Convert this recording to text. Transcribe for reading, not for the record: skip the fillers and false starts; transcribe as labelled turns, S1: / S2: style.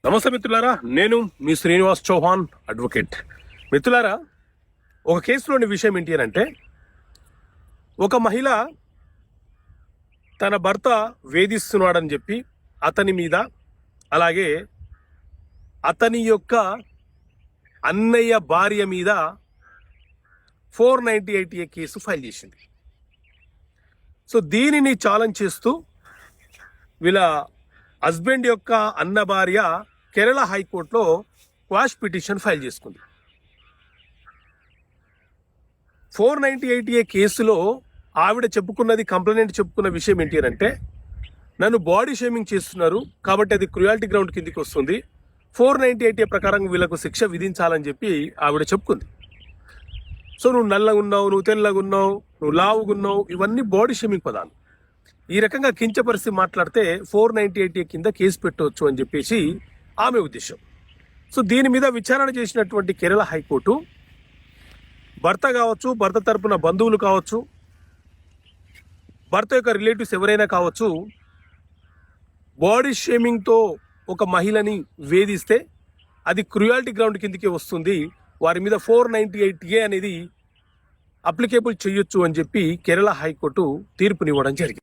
S1: నమస్తే మిత్రులారా, నేను మీ శ్రీనివాస్ చౌహాన్ అడ్వకేట్. మిత్రులారా, ఒక కేసులోని విషయం ఏంటి అంటే, ఒక మహిళ తన భర్త వేధిస్తున్నాడని చెప్పి అతని మీద, అలాగే అతని యొక్క అన్నయ్య భార్య మీద 498A కేసు ఫైల్ చేసింది. సో దీనిని ఛాలెంజ్ చేస్తూ వీళ్ళ హస్బెండ్ యొక్క అన్న భార్య కేరళ హైకోర్టులో క్వాష్ పిటిషన్ ఫైల్ చేసుకుంది. 498A కేసులో ఆవిడ కంప్లైంట్ చెప్పుకున్న విషయం ఏంటి అంటే, నన్ను బాడీ షేమింగ్ చేస్తున్నారు కాబట్టి అది క్రుయాలిటీ గ్రౌండ్ కిందికి వస్తుంది, 498A ప్రకారం వీళ్ళకు శిక్ష విధించాలని చెప్పి ఆవిడ చెప్పుకుంది. సో నువ్వు నల్లగా ఉన్నావు, నువ్వు తెల్లగా ఉన్నావు, నువ్వు లావుగున్నావు, ఇవన్నీ బాడీ షేమింగ్ పదాలు. ఈ రకంగా కించపరిచి మాట్లాడితే 498A కింద కేసు పెట్టవచ్చు అని చెప్పేసి ఆమె ఉద్దేశం. సో దీని మీద విచారణ చేసినటువంటి కేరళ హైకోర్టు భర్త కావచ్చు, భర్త తరపున బంధువులు కావచ్చు, భర్త యొక్క రిలేటివ్స్ ఎవరైనా కావచ్చు, బాడీ షేమింగ్తో ఒక మహిళని వేధిస్తే అది క్రుయాలిటీ గ్రౌండ్ కిందకి వస్తుంది, వారి మీద 498A అనేది అప్లికేబుల్ చేయొచ్చు అని చెప్పి కేరళ హైకోర్టు తీర్పునివ్వడం జరిగింది.